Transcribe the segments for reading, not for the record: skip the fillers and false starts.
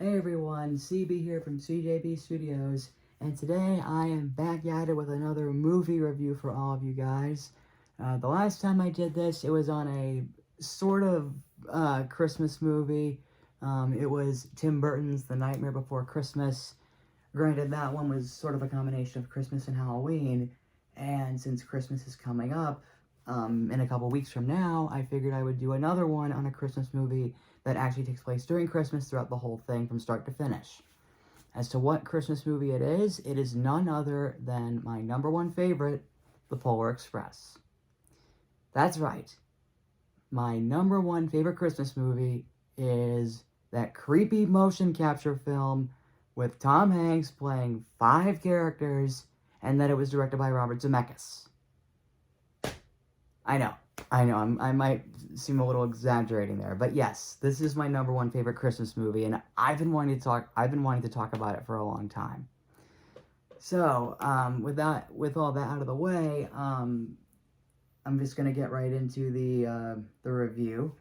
Hey everyone, CB here from CJB Studios, and today I am back at it with another movie review for all of you guys. The last time I did this, it was on a sort of Christmas movie. It was Tim Burton's The Nightmare Before Christmas. Granted, that one was sort of a combination of Christmas and Halloween, and since Christmas is coming up in a couple weeks from now, I figured I would do another one on a Christmas movie that actually takes place during Christmas throughout the whole thing from start to finish. As to what Christmas movie it is none other than my number one favorite, The Polar Express. That's right. My number one favorite Christmas movie is that creepy motion capture film with Tom Hanks playing 5 characters, and that it was directed by Robert Zemeckis. I know, I might seem a little exaggerating there, but yes, this is my number one favorite Christmas movie, and I've been wanting to talk about it for a long time. So, with all that out of the way, I'm just gonna get right into the review.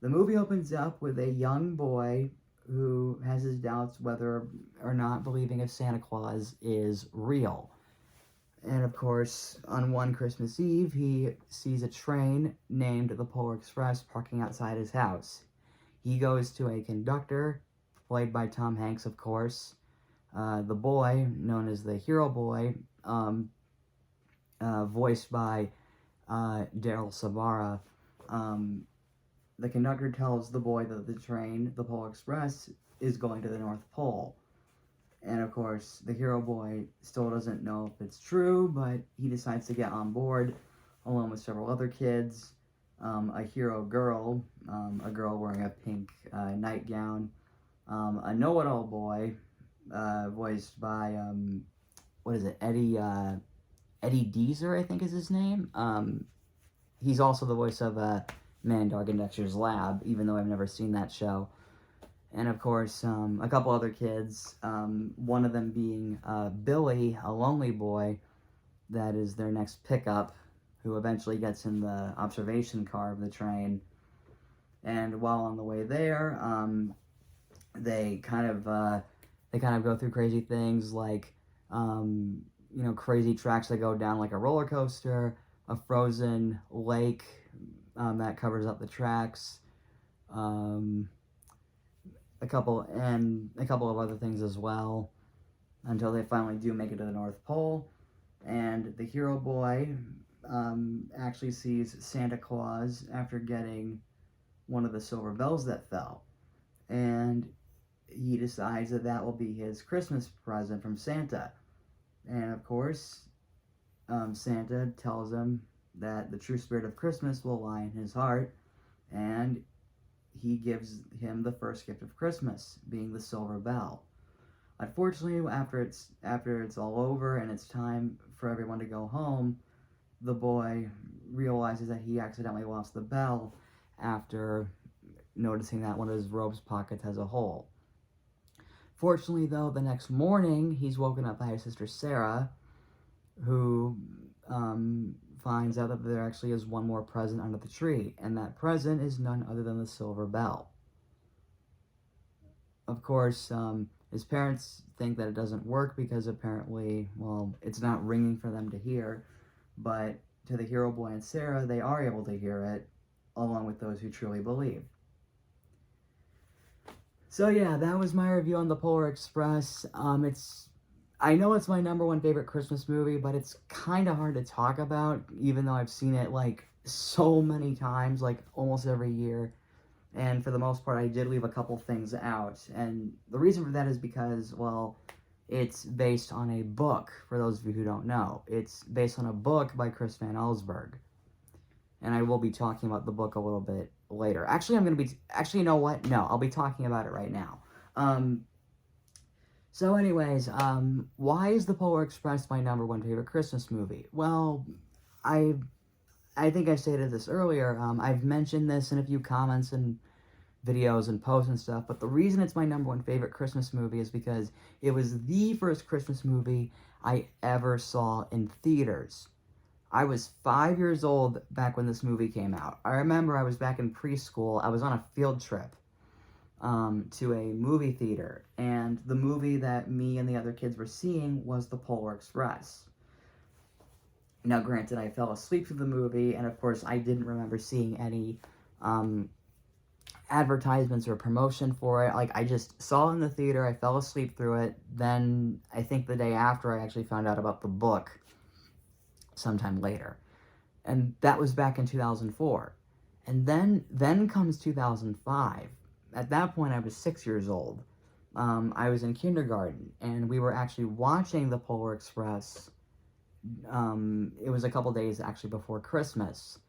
The movie opens up with a young boy who has his doubts whether or not believing if Santa Claus is real. And of course, on one Christmas Eve, he sees a train named the Polar Express parking outside his house. He goes to a conductor, played by Tom Hanks, of course. The boy, known as the Hero Boy, voiced by Daryl Sabara. The conductor tells the boy that the train, the Polar Express, is going to the North Pole. And of course, the Hero Boy still doesn't know if it's true, but he decides to get on board, along with several other kids. A hero girl, a girl wearing a pink nightgown, a know-it-all boy, voiced by, Eddie Deezer, I think is his name. He's also the voice of Man, Dog, and Dexter's Lab, even though I've never seen that show. And of course, a couple other kids, one of them being Billy, a lonely boy, that is their next pickup, who eventually gets in the observation car of the train. And while on the way there, they kind of go through crazy things like, crazy tracks that go down like a roller coaster, a frozen lake that covers up the tracks, a couple of other things as well, until they finally do make it to the North Pole, and the Hero Boy actually sees Santa Claus after getting one of the silver bells that fell, and he decides that will be his Christmas present from Santa. And of course, Santa tells him that the true spirit of Christmas will lie in his heart, and he gives him the first gift of Christmas, being the silver bell. Unfortunately, after it's all over and it's time for everyone to go home, the boy realizes that he accidentally lost the bell after noticing that one of his robe's pockets has a hole. Fortunately, though, the next morning, he's woken up by his sister Sarah, who finds out that there actually is one more present under the tree, and that present is none other than the silver bell. Of course, his parents think that it doesn't work because apparently, well, it's not ringing for them to hear, but to the Hero Boy and Sarah, they are able to hear it, along with those who truly believe. So yeah, that was my review on The Polar Express. I know it's my number one favorite Christmas movie, but it's kind of hard to talk about, even though I've seen it, like, so many times, like, almost every year. And for the most part, I did leave a couple things out. And the reason for that is because, well, it's based on a book, for those of you who don't know. It's based on a book by Chris Van Allsburg. And I will be talking about the book a little bit later. Actually, you know what? No, I'll be talking about it right now. So anyways, why is The Polar Express my number one favorite Christmas movie? Well, I think I stated this earlier. I've mentioned this in a few comments and videos and posts and stuff, but the reason it's my number one favorite Christmas movie is because it was the first Christmas movie I ever saw in theaters. I was 5 years old back when this movie came out. I remember I was back in preschool. I was on a field trip. to a movie theater, and the movie that me and the other kids were seeing was The Polar Express. Now, granted, I fell asleep through the movie, and of course, I didn't remember seeing any advertisements or promotion for it. Like, I just saw it in the theater, I fell asleep through it, then I think the day after I actually found out about the book sometime later. And that was back in 2004. And then comes 2005. At that point, I was 6 years old. I was in kindergarten, and we were actually watching The Polar Express. It was a couple days actually before Christmas.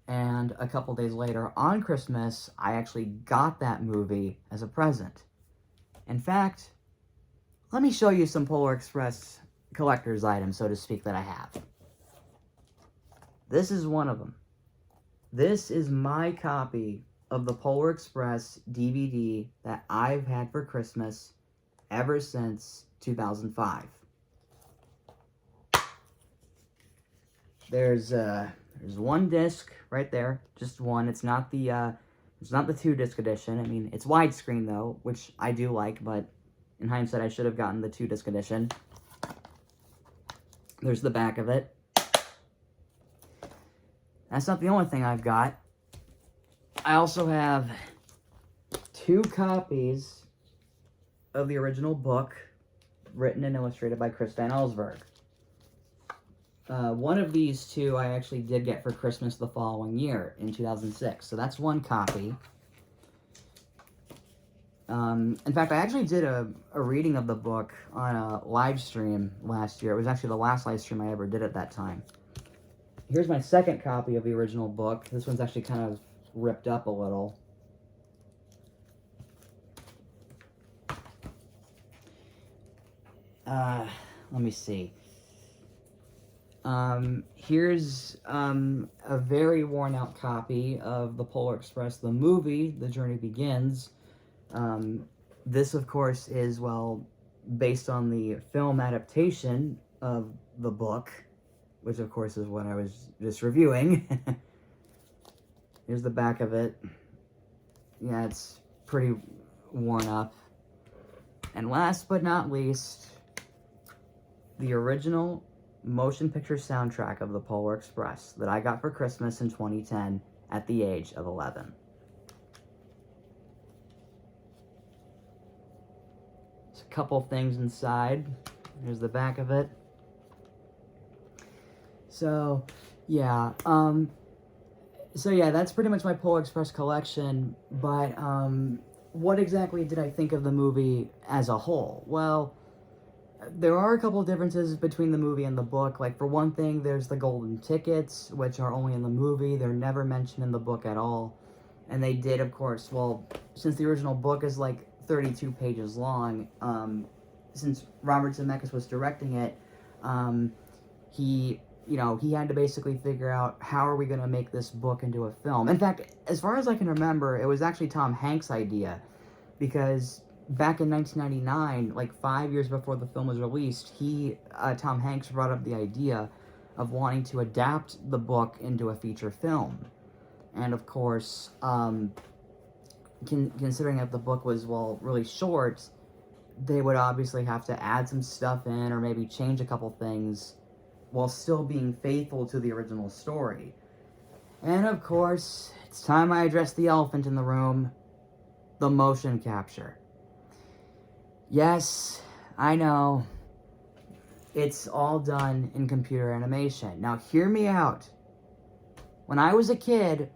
And a couple days later, on Christmas, I actually got that movie as a present. In fact, let me show you some Polar Express collector's items, so to speak, that I have. This is one of them. This is my copy of the Polar Express DVD that I've had for Christmas ever since 2005. There's one disc right there, just one. It's not the 2-disc edition. I mean, it's widescreen though, which I do like, but in hindsight, I should have gotten the 2-disc edition. There's the back of it. That's not the only thing I've got. I also have 2 copies of the original book, written and illustrated by Chris Van Allsburg. One of these 2 I actually did get for Christmas the following year, in 2006. So that's one copy. In fact, I actually did a reading of the book on a live stream last year. It was actually the last live stream I ever did at that time. Here's my second copy of the original book. This one's actually kind of ripped up a little. Let me see. Here's a very worn out copy of The Polar Express, the movie, The Journey Begins. This, of course, is, well, based on the film adaptation of the book, which, of course, is what I was just reviewing. Here's the back of it. Yeah, it's pretty worn up. And last but not least, the original motion picture soundtrack of The Polar Express that I got for Christmas in 2010 at the age of 11. There's a couple things inside. Here's the back of it. So, yeah, that's pretty much my Polar Express collection, but, what exactly did I think of the movie as a whole? Well, there are a couple of differences between the movie and the book. Like, for one thing, there's the golden tickets, which are only in the movie. They're never mentioned in the book at all. And they did, of course, well, since the original book is like 32 pages long, since Robert Zemeckis was directing it, he had to basically figure out how are we going to make this book into a film. In fact, as far as I can remember, it was actually Tom Hanks' idea, because back in 1999, like 5 years before the film was released, Tom Hanks brought up the idea of wanting to adapt the book into a feature film. And of course, considering that the book was, well, really short, they would obviously have to add some stuff in or maybe change a couple things while still being faithful to the original story. And of course, it's time I address the elephant in the room, the motion capture. Yes, I know, it's all done in computer animation. Now, hear me out. When I was a kid,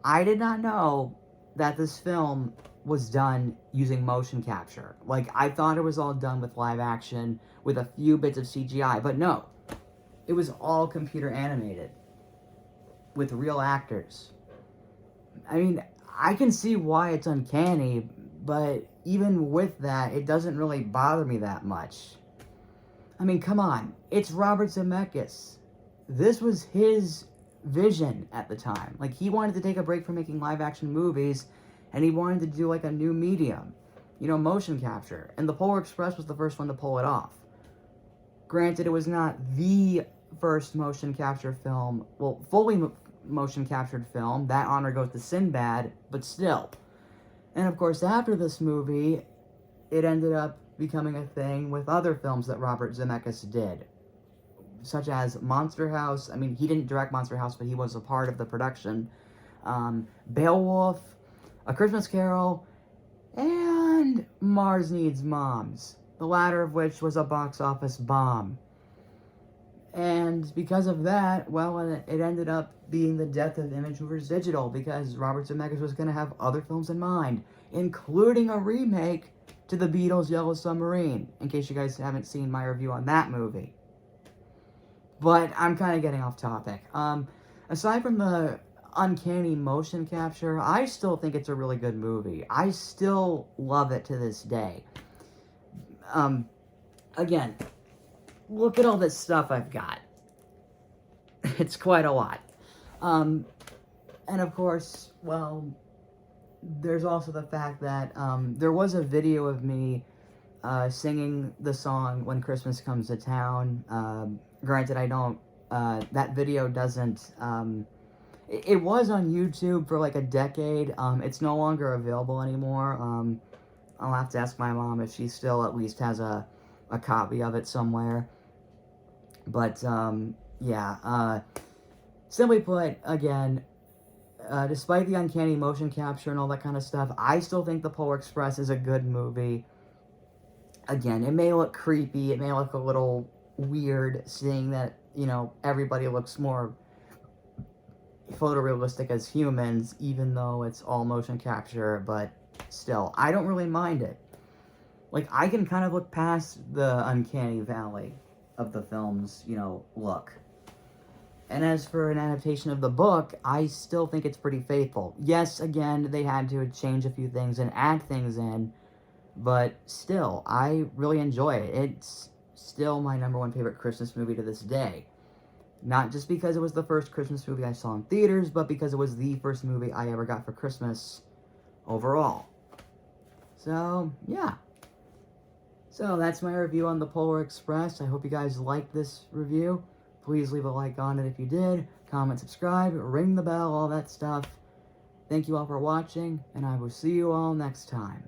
I did not know that this film was done using motion capture. Like, I thought it was all done with live action, with a few bits of CGI, but no. It was all computer animated, with real actors. I mean, I can see why it's uncanny, but even with that, it doesn't really bother me that much. I mean, come on, it's Robert Zemeckis. This was his vision at the time. Like, he wanted to take a break from making live-action movies, and he wanted to do, like, a new medium. You know, motion capture. And The Polar Express was the first one to pull it off. Granted, it was not the first motion capture film, well, fully motion captured film. That honor goes to Sinbad, but still. And of course, after this movie, it ended up becoming a thing with other films that Robert Zemeckis did, such as Monster House. I mean, he didn't direct Monster House, but he was a part of the production. Beowulf, A Christmas Carol, and Mars Needs Moms, the latter of which was a box office bomb. And because of that, well, it ended up being the death of Image Movers Digital, because Robert Zemeckis was going to have other films in mind, including a remake to the Beatles' Yellow Submarine, in case you guys haven't seen my review on that movie. But I'm kind of getting off topic. Aside from the uncanny motion capture, I still think it's a really good movie. I still love it to this day. Again, look at all this stuff I've got. It's quite a lot. And of course, well, there's also the fact that there was a video of me singing the song When Christmas Comes to Town. Granted, I don't, that video doesn't, it was on YouTube for like a decade. It's no longer available anymore. I'll have to ask my mom if she still at least has a copy of it somewhere. But, yeah, simply put, again, despite the uncanny motion capture and all that kind of stuff, I still think The Polar Express is a good movie. Again, it may look creepy, it may look a little weird, seeing that, you know, everybody looks more photorealistic as humans, even though it's all motion capture, but still, I don't really mind it. Like, I can kind of look past the uncanny valley of the film's, you know, look. And as for an adaptation of the book, I still think it's pretty faithful. Yes, again, they had to change a few things and add things in, but still, I really enjoy it. It's still my #1 favorite Christmas movie to this day. Not just because it was the first Christmas movie I saw in theaters, but because it was the first movie I ever got for Christmas overall. So, yeah. So, that's my review on The Polar Express. I hope you guys liked this review. Please leave a like on it if you did. Comment, subscribe, ring the bell, all that stuff. Thank you all for watching, and I will see you all next time.